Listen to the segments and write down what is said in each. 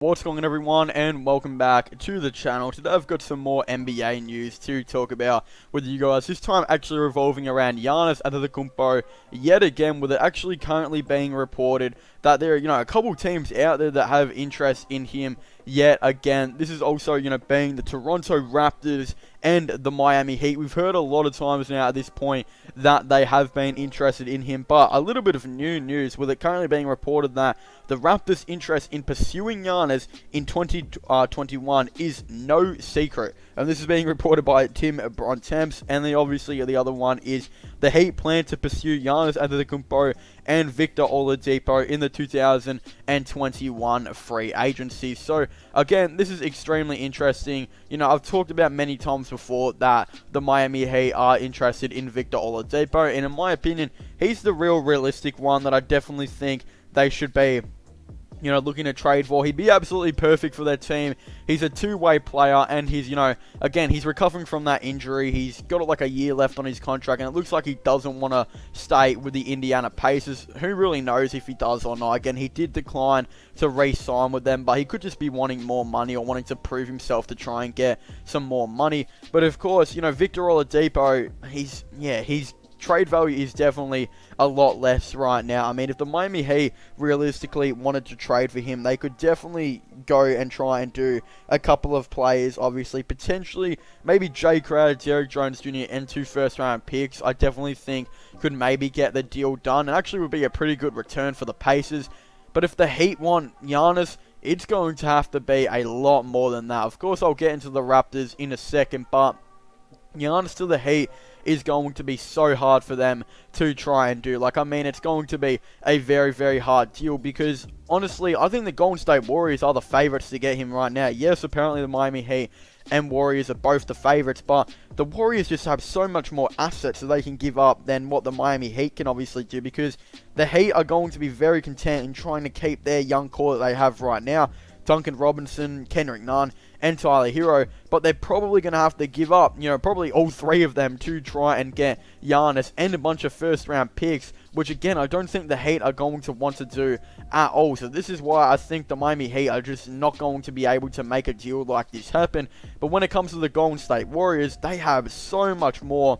What's going on, everyone, and welcome back to the channel. Today I've got some more NBA news to talk about with you guys. This time actually revolving around Giannis Antetokounmpo yet again, with it actually currently being reported that there are, a couple teams out there that have interest in him yet again. This is also, being the Toronto Raptors and the Miami Heat. We've heard a lot of times now at this point that they have been interested in him, but a little bit of new news with it currently being reported that the Raptors' interest in pursuing Giannis in 2021 is no secret. And this is being reported by Tim Bontemps, and then obviously the other one is the Heat plan to pursue Giannis Antetokounmpo and Victor Oladipo in the 2021 free agency. So again, this is extremely interesting. I've talked about many times before that the Miami Heat are interested in Victor Oladipo, and in my opinion, he's the realistic one that I definitely think they should be looking to trade for. He'd be absolutely perfect for their team. He's a two-way player, and he's, again, he's recovering from that injury. He's got like a year left on his contract, and it looks like he doesn't want to stay with the Indiana Pacers. Who really knows if he does or not? Again, he did decline to re-sign with them, but he could just be wanting more money or wanting to prove himself to try and get some more money. But of course, Victor Oladipo, his trade value is definitely a lot less right now. I mean, if the Miami Heat realistically wanted to trade for him, they could definitely go and try and do a couple of players, obviously. Potentially, maybe Jay Crowder, Derrick Jones Jr., and 2 first-round picks. I definitely think could maybe get the deal done. It actually would be a pretty good return for the Pacers. But if the Heat want Giannis, it's going to have to be a lot more than that. Of course, I'll get into the Raptors in a second, but Giannis to the Heat is going to be so hard for them to try and do. It's going to be a very, very hard deal because, honestly, I think the Golden State Warriors are the favorites to get him right now. Yes, apparently the Miami Heat and Warriors are both the favorites, but the Warriors just have so much more assets that they can give up than what the Miami Heat can obviously do, because the Heat are going to be very content in trying to keep their young core that they have right now. Duncan Robinson, Kendrick Nunn, and Tyler Hero, but they're probably going to have to give up, probably all 3 of them to try and get Giannis and a bunch of first-round picks, which, again, I don't think the Heat are going to want to do at all. So this is why I think the Miami Heat are just not going to be able to make a deal like this happen. But when it comes to the Golden State Warriors, they have so much more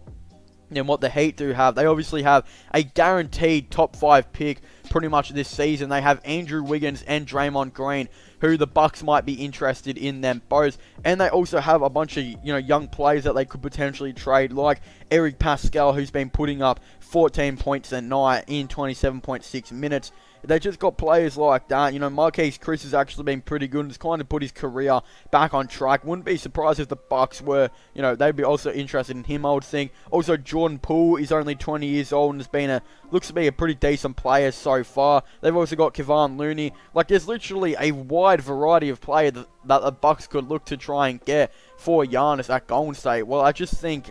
than what the Heat do have. They obviously have a guaranteed top 5 pick pretty much this season. They have Andrew Wiggins and Draymond Green, who the Bucks might be interested in them both. And they also have a bunch of, young players that they could potentially trade, like Eric Pascal, who's been putting up 14 points a night in 27.6 minutes. They just got players like that. Marquise Chris has actually been pretty good and has kind of put his career back on track. Wouldn't be surprised if the Bucks were, they'd be also interested in him, I would think. Also, Jordan Poole is only 20 years old and has been looks to be a pretty decent player so far. They've also got Kevon Looney. There's literally a wide variety of players that the Bucks could look to try and get for Giannis at Golden State. Well, I just think,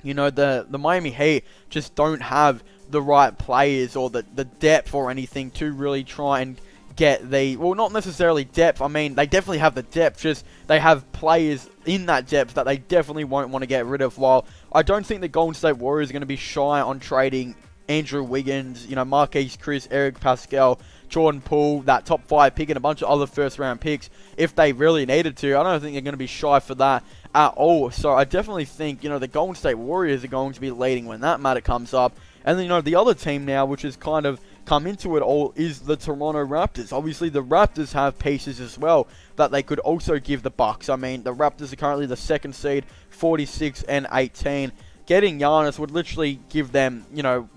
the Miami Heat just don't have the right players or the depth or anything to really try and get not necessarily depth. I mean, they definitely have the depth, just they have players in that depth that they definitely won't want to get rid of. While I don't think the Golden State Warriors are going to be shy on trading Andrew Wiggins, Marquise Chris, Eric Pascal, Jordan Poole, that top 5 pick, and a bunch of other first-round picks if they really needed to. I don't think they're going to be shy for that at all. So I definitely think, the Golden State Warriors are going to be leading when that matter comes up. And then, the other team now, which has kind of come into it all, is the Toronto Raptors. Obviously, the Raptors have pieces as well that they could also give the Bucks. I mean, the Raptors are currently the 2nd seed, 46-18. Getting Giannis would literally give them,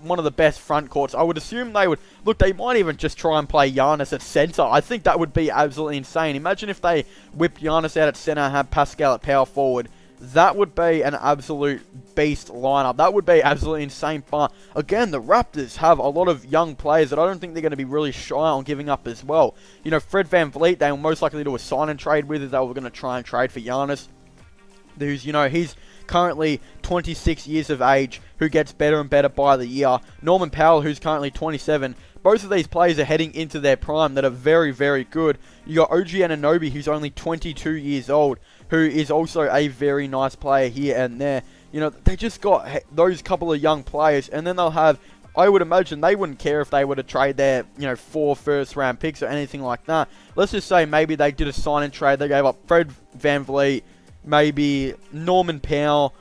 one of the best front courts. I would assume they would, they might even just try and play Giannis at center. I think that would be absolutely insane. Imagine if they whipped Giannis out at center and had Pascal at power forward. That would be an absolute beast lineup. That would be absolutely insane. But again, the Raptors have a lot of young players that I don't think they're going to be really shy on giving up as well. Fred VanVleet, they were most likely to do a sign and trade with if they were going to try and trade for Giannis. Who's, he's currently 26 years of age, who gets better and better by the year. Norman Powell, who's currently 27. Both of these players are heading into their prime that are very, very good. You got OG Anunoby, who's only 22 years old, who is also a very nice player here and there. They just got those couple of young players, and then they'll have I would imagine they wouldn't care if they were to trade their, 4 first-round picks or anything like that. Let's just say maybe they did a sign and trade. They gave up Fred VanVleet, maybe Norman Powell,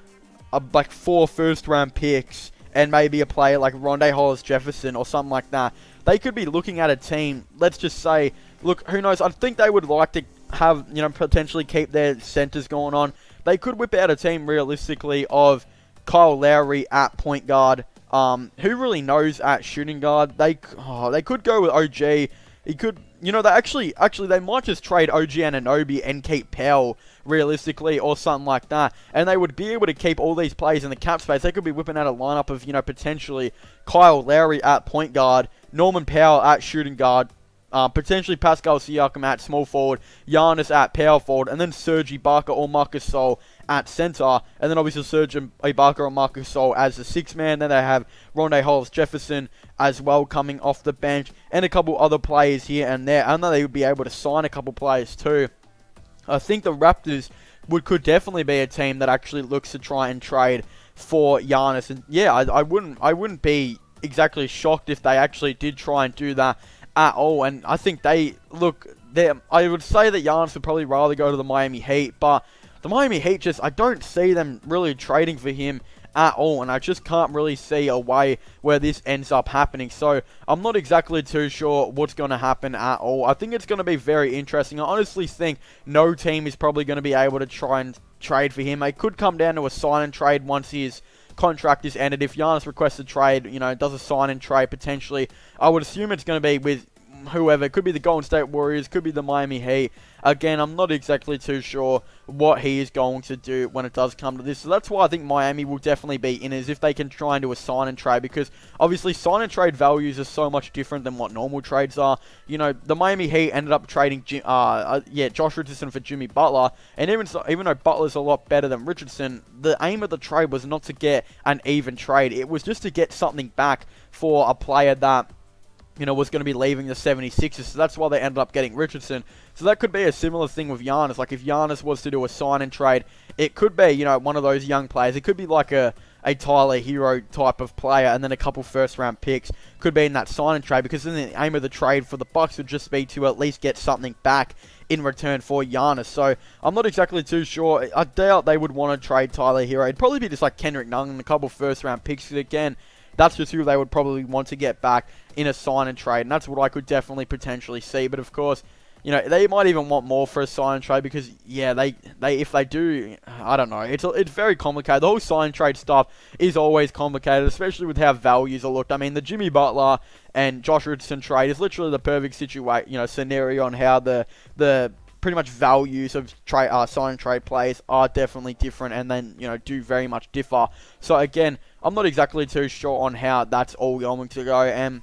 like 4 first-round picks, and maybe a player like Rondé Hollis-Jefferson or something like that. They could be looking at a team, let's just say, look, who knows, I think they would like to have, potentially keep their centers going on. They could whip out a team realistically of Kyle Lowry at point guard. Who really knows at shooting guard? They could go with OG. He could, they might just trade OG Anunoby and keep Powell realistically or something like that. And they would be able to keep all these players in the cap space. They could be whipping out a lineup of, potentially Kyle Lowry at point guard, Norman Powell at shooting guard, potentially Pascal Siakam at small forward, Giannis at power forward, and then Serge Ibaka or Marcus Gasol at center, and then obviously Serge Ibaka or Marcus Gasol as the 6th man. Then they have Rondé Hollis-Jefferson as well coming off the bench, and a couple other players here and there. I know they would be able to sign a couple players too. I think the Raptors could definitely be a team that actually looks to try and trade for Giannis, and yeah, I wouldn't be exactly shocked if they actually did try and do that at all. And I think I would say that Giannis would probably rather go to the Miami Heat, but the Miami Heat I don't see them really trading for him at all, and I just can't really see a way where this ends up happening. So I'm not exactly too sure what's going to happen at all. I think it's going to be very interesting. I honestly think no team is probably going to be able to try and trade for him. It could come down to a sign and trade once his contract is ended. If Giannis requests a trade, does a sign and trade potentially, I would assume it's going to be with whoever. It could be the Golden State Warriors, could be the Miami Heat. Again, I'm not exactly too sure what he is going to do when it does come to this. So that's why I think Miami will definitely be in, is if they can try and do a sign and trade, because obviously sign and trade values are so much different than what normal trades are. The Miami Heat ended up trading Josh Richardson for Jimmy Butler, and even though Butler's a lot better than Richardson, the aim of the trade was not to get an even trade. It was just to get something back for a player that was going to be leaving the 76ers, so that's why they ended up getting Richardson. So that could be a similar thing with Giannis. Like, if Giannis was to do a sign and trade, it could be, one of those young players. It could be like a Tyler Hero type of player, and then a couple first-round picks could be in that sign and trade, because then the aim of the trade for the Bucks would just be to at least get something back in return for Giannis. So I'm not exactly too sure. I doubt they would want to trade Tyler Hero. It'd probably be just like Kendrick Nunn and a couple first-round picks, because again, that's just who they would probably want to get back in a sign and trade, and that's what I could definitely potentially see. But of course, they might even want more for a sign and trade, because if they do, I don't know. It's very complicated. The whole sign and trade stuff is always complicated, especially with how values are looked. I mean, the Jimmy Butler and Josh Richardson trade is literally the perfect scenario on how the pretty much values of sign and trade players are definitely different, and then do very much differ. So again, I'm not exactly too sure on how that's all going to go, and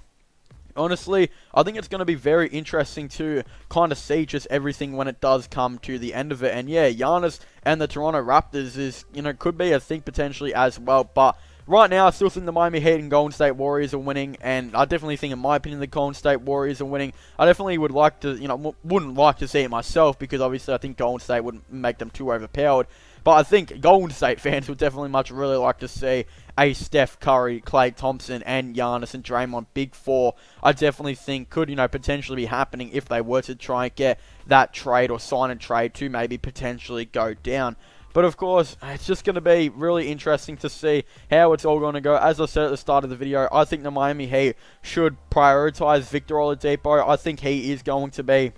honestly, I think it's going to be very interesting to kind of see just everything when it does come to the end of it. And yeah, Giannis and the Toronto Raptors is, could be a thing potentially as well. But right now, I still think the Miami Heat and Golden State Warriors are winning, and I definitely think, in my opinion, the Golden State Warriors are winning. I definitely would like to, wouldn't like to see it myself, because obviously I think Golden State would make them too overpowered. But I think Golden State fans would definitely really like to see a Steph Curry, Klay Thompson, and Giannis and Draymond Big Four. I definitely think could, potentially be happening if they were to try and get that trade or sign and trade to maybe potentially go down. But of course, it's just going to be really interesting to see how it's all going to go. As I said at the start of the video, I think the Miami Heat should prioritize Victor Oladipo. I think he is going to be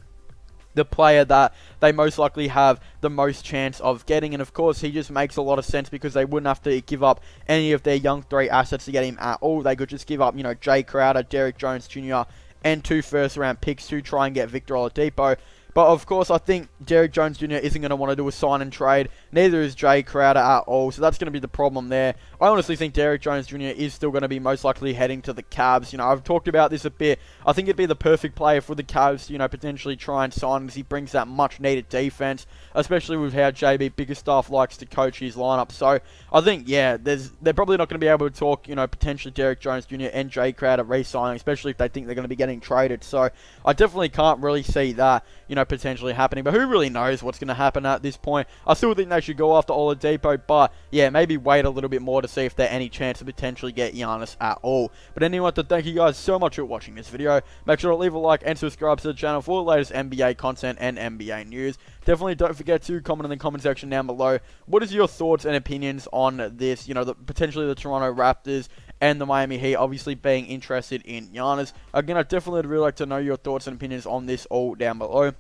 the player that they most likely have the most chance of getting. And of course, he just makes a lot of sense, because they wouldn't have to give up any of their young 3 assets to get him at all. They could just give up, Jay Crowder, Derrick Jones Jr., and 2 first-round picks to try and get Victor Oladipo. But of course, I think Derrick Jones Jr. isn't going to want to do a sign and trade. Neither is Jay Crowder at all. So that's going to be the problem there. I honestly think Derrick Jones Jr. is still going to be most likely heading to the Cavs. I've talked about this a bit. I think it'd be the perfect player for the Cavs to, potentially try and sign, because he brings that much needed defense, especially with how JB Bickerstaff likes to coach his lineup. So I think, yeah, they're probably not going to be able to talk, potentially Derrick Jones Jr. and Jay Crowder re-signing, especially if they think they're going to be getting traded. So I definitely can't really see that, potentially happening. But who really knows what's going to happen at this point? I still think they should go after Oladipo, but yeah, maybe wait a little bit more to see if there's any chance to potentially get Giannis at all. But anyway, to thank you guys so much for watching this video. Make sure to leave a like and subscribe to the channel for the latest NBA content and NBA news. Definitely don't forget to comment in the comment section down below. What is your thoughts and opinions on this? You know, potentially the Toronto Raptors and the Miami Heat obviously being interested in Giannis. Again, I definitely would really like to know your thoughts and opinions on this all down below.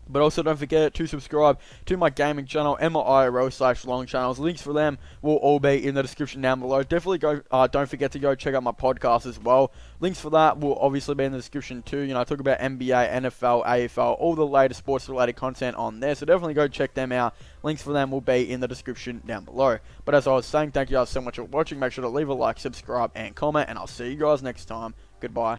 But also don't forget to subscribe to my gaming channel and my IRL/long channels. Links for them will all be in the description down below. Definitely don't forget to go check out my podcast as well. Links for that will obviously be in the description too. You know, I talk about NBA, NFL, AFL, all the latest sports related content on there. So definitely go check them out. Links for them will be in the description down below. But as I was saying, thank you guys so much for watching. Make sure to leave a like, subscribe, and comment. And I'll see you guys next time. Goodbye.